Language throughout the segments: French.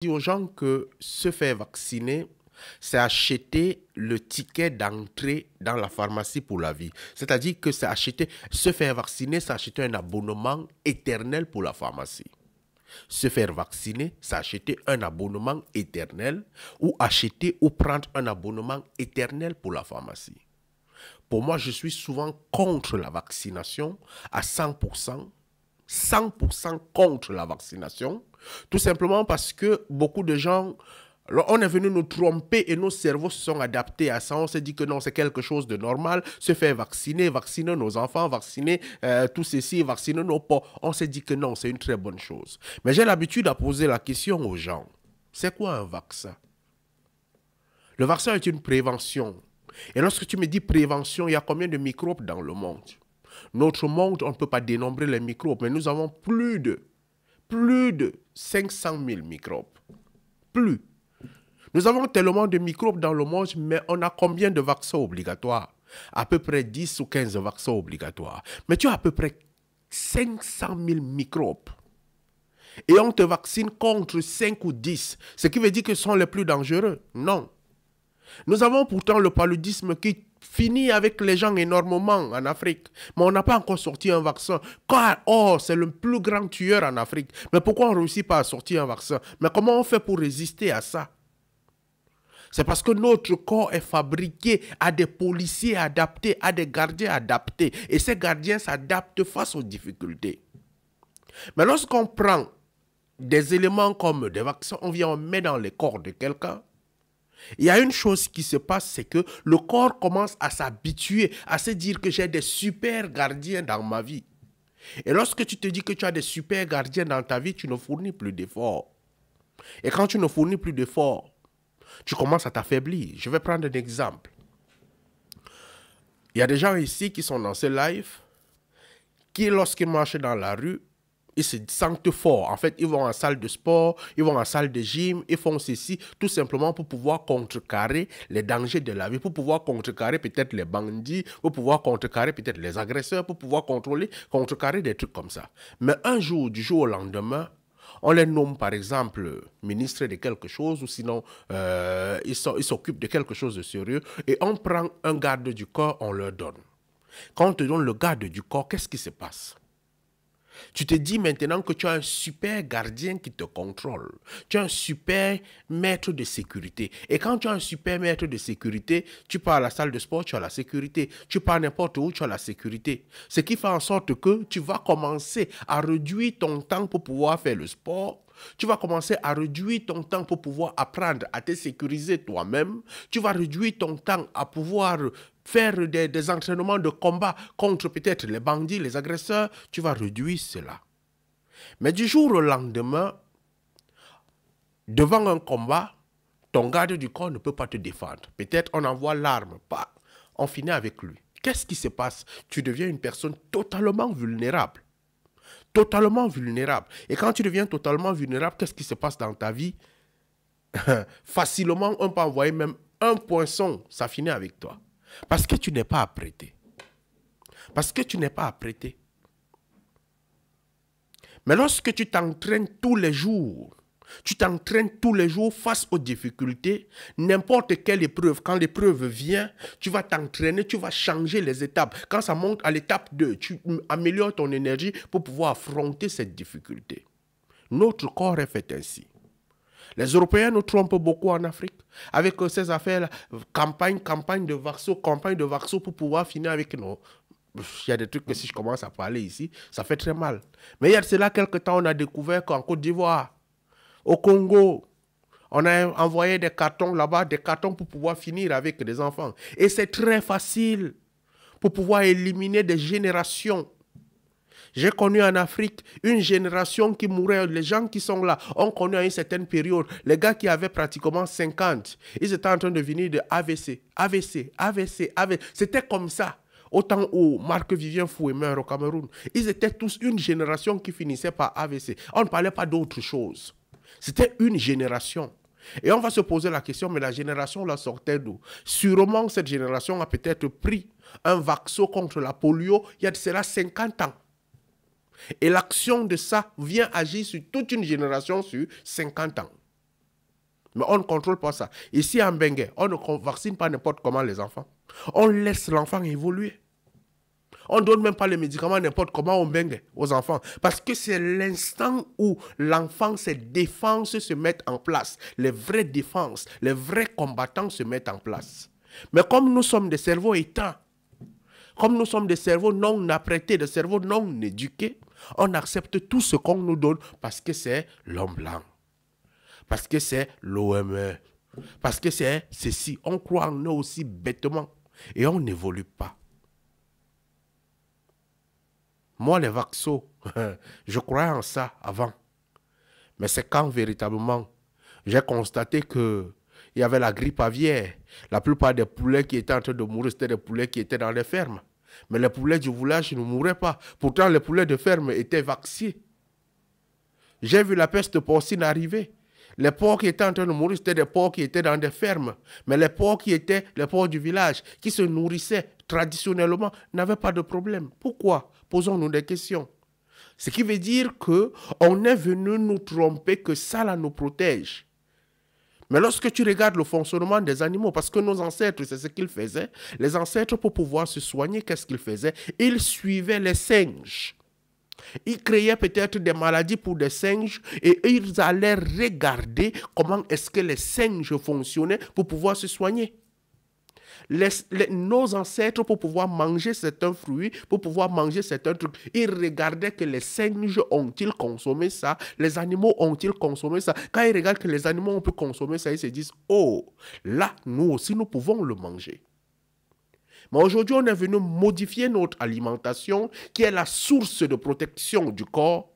Dis aux gens que se faire vacciner, c'est acheter le ticket d'entrée dans la pharmacie pour la vie. C'est-à-dire que c'est acheter, se faire vacciner, c'est acheter un abonnement éternel pour la pharmacie. Se faire vacciner, c'est acheter un abonnement éternel ou acheter ou prendre un abonnement éternel pour la pharmacie. Pour moi, je suis souvent contre la vaccination à 100%. 100% contre la vaccination, tout simplement parce que beaucoup de gens, on est venu nous tromper et nos cerveaux se sont adaptés à ça. On s'est dit que non, c'est quelque chose de normal, se faire vacciner, vacciner nos enfants, vacciner tout ceci, vacciner nos porcs. On s'est dit que non, c'est une très bonne chose. Mais j'ai l'habitude de poser la question aux gens, c'est quoi un vaccin? Le vaccin est une prévention. Et lorsque tu me dis prévention, il y a combien de microbes dans le monde? Notre monde, on ne peut pas dénombrer les microbes, mais nous avons plus de 500 000 microbes. Plus. Nous avons tellement de microbes dans le monde, mais on a combien de vaccins obligatoires? À peu près 10 ou 15 vaccins obligatoires. Mais tu as à peu près 500 000 microbes. Et on te vaccine contre 5 ou 10. Ce qui veut dire que ce sont les plus dangereux. Non. Nous avons pourtant le paludisme qui finit avec les gens énormément en Afrique. Mais on n'a pas encore sorti un vaccin. C'est le plus grand tueur en Afrique. Mais pourquoi on ne réussit pas à sortir un vaccin? Mais comment on fait pour résister à ça? C'est parce que notre corps est fabriqué à des policiers adaptés, à des gardiens adaptés. Et ces gardiens s'adaptent face aux difficultés. Mais lorsqu'on prend des éléments comme des vaccins, on vient, on met dans le corps de quelqu'un, il y a une chose qui se passe, c'est que le corps commence à s'habituer, à se dire que j'ai des super gardiens dans ma vie. Et lorsque tu te dis que tu as des super gardiens dans ta vie, tu ne fournis plus d'efforts. Et quand tu ne fournis plus d'efforts, tu commences à t'affaiblir. Je vais prendre un exemple. Il y a des gens ici qui sont dans ce live, qui lorsqu'ils marchent dans la rue, ils se sentent forts. En fait, ils vont en salle de sport, ils vont en salle de gym, ils font ceci, tout simplement pour pouvoir contrecarrer les dangers de la vie, pour pouvoir contrecarrer peut-être les bandits, pour pouvoir contrecarrer peut-être les agresseurs, pour pouvoir contrecarrer des trucs comme ça. Mais un jour, du jour au lendemain, on les nomme par exemple ministres de quelque chose, ou sinon ils s'occupent de quelque chose de sérieux, et on prend un garde du corps, on leur donne. Quand on te donne le garde du corps, qu'est-ce qui se passe? Tu te dis maintenant que tu as un super gardien qui te contrôle. Tu as un super maître de sécurité. Et quand tu as un super maître de sécurité, tu pars à la salle de sport, tu as la sécurité. Tu pars n'importe où, tu as la sécurité. Ce qui fait en sorte que tu vas commencer à réduire ton temps pour pouvoir faire le sport. Tu vas commencer à réduire ton temps pour pouvoir apprendre à te sécuriser toi-même. Tu vas réduire ton temps à pouvoir faire des entraînements de combat contre peut-être les bandits, les agresseurs. Tu vas réduire cela. Mais du jour au lendemain, devant un combat, ton garde du corps ne peut pas te défendre. Peut-être on envoie l'arme, on finit avec lui. Qu'est-ce qui se passe? Tu deviens une personne totalement vulnérable. Totalement vulnérable. Et quand tu deviens totalement vulnérable, qu'est-ce qui se passe dans ta vie? Facilement, on peut envoyer même un poinçon, ça finit avec toi. Parce que tu n'es pas apprêté. Parce que tu n'es pas apprêté. Mais lorsque tu t'entraînes tous les jours, face aux difficultés, n'importe quelle épreuve, quand l'épreuve vient, tu vas t'entraîner, tu vas changer les étapes. Quand ça monte à l'étape 2, tu améliores ton énergie pour pouvoir affronter cette difficulté. Notre corps est fait ainsi. Les Européens nous trompent beaucoup en Afrique avec ces affaires-là, campagne de vaccins pour pouvoir finir avec nos... Il y a des trucs que si je commence à parler ici, ça fait très mal. Mais il y a de cela quelques temps, on a découvert qu'en Côte d'Ivoire, au Congo, on a envoyé des cartons là-bas, des cartons pour pouvoir finir avec des enfants. Et c'est très facile pour pouvoir éliminer des générations. J'ai connu en Afrique une génération qui mourait. Les gens qui sont là ont connu à une certaine période. Les gars qui avaient pratiquement 50, ils étaient en train de venir de AVC. C'était comme ça. Autant où Marc-Vivien Foué meurt au Cameroun. Ils étaient tous une génération qui finissait par AVC. On ne parlait pas d'autre chose. C'était une génération. Et on va se poser la question, mais la génération la sortait d'où? Sûrement, cette génération a peut-être pris un vaccin contre la polio il y a de cela 50 ans. Et l'action de ça vient agir sur toute une génération sur 50 ans. Mais on ne contrôle pas ça. Ici, en Bengue, on ne vaccine pas n'importe comment les enfants. On laisse l'enfant évoluer. On ne donne même pas les médicaments n'importe comment au Bengue, aux enfants. Parce que c'est l'instant où l'enfant, ses défenses se mettent en place. Les vraies défenses, les vrais combattants se mettent en place. Mais comme nous sommes des cerveaux éteints, comme nous sommes des cerveaux non apprêtés, des cerveaux non éduqués, on accepte tout ce qu'on nous donne parce que c'est l'homme blanc. Parce que c'est l'OME. Parce que c'est ceci. On croit en eux aussi bêtement. Et on n'évolue pas. Moi, les vaccins, je croyais en ça avant. Mais c'est quand véritablement j'ai constaté qu'il y avait la grippe aviaire. La plupart des poulets qui étaient en train de mourir, c'était des poulets qui étaient dans les fermes. Mais les poulets du village ne mouraient pas. Pourtant, les poulets de ferme étaient vaccinés. J'ai vu la peste porcine arriver. Les porcs qui étaient en train de mourir, c'était des porcs qui étaient dans des fermes. Mais les porcs qui étaient les porcs du village, qui se nourrissaient traditionnellement, n'avaient pas de problème. Pourquoi? Posons-nous des questions. Ce qui veut dire qu'on est venu nous tromper, que ça là nous protège. Mais lorsque tu regardes le fonctionnement des animaux, parce que nos ancêtres, c'est ce qu'ils faisaient, les ancêtres, pour pouvoir se soigner, qu'est-ce qu'ils faisaient? Ils suivaient les singes. Ils créaient peut-être des maladies pour des singes et ils allaient regarder comment est-ce que les singes fonctionnaient pour pouvoir se soigner. Nos ancêtres, pour pouvoir manger certains fruits, pour pouvoir manger certains trucs, ils regardaient que les singes ont-ils consommé ça, les animaux ont-ils consommé ça. Quand ils regardent que les animaux ont pu consommer ça, ils se disent, oh, là, nous aussi, nous pouvons le manger. Mais aujourd'hui, on est venu modifier notre alimentation, qui est la source de protection du corps,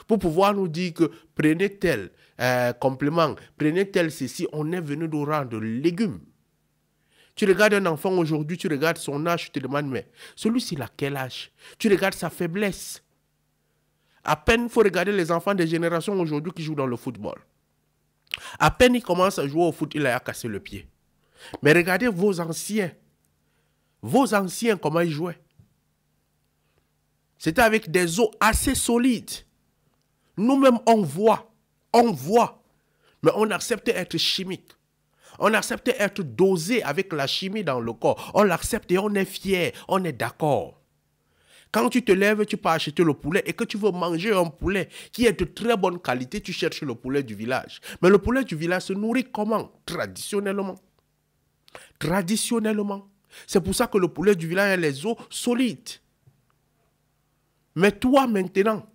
pour pouvoir nous dire que prenez tel complément, prenez tel ceci. On est venu nous rendre légumes. Tu regardes un enfant aujourd'hui, tu regardes son âge, tu te demandes, mais celui-ci, il a quel âge? Tu regardes sa faiblesse. À peine, il faut regarder les enfants des générations aujourd'hui qui jouent dans le football. À peine il commence à jouer au foot, il a cassé le pied. Mais regardez vos anciens, comment ils jouaient. C'était avec des os assez solides. Nous-mêmes, on voit, mais on accepte d'être chimique. On accepte d'être dosé avec la chimie dans le corps. On l'accepte et on est fier, on est d'accord. Quand tu te lèves, tu peux acheter le poulet et que tu veux manger un poulet qui est de très bonne qualité, tu cherches le poulet du village. Mais le poulet du village se nourrit comment? Traditionnellement. Traditionnellement. C'est pour ça que le poulet du village a les os solides. Mais toi maintenant,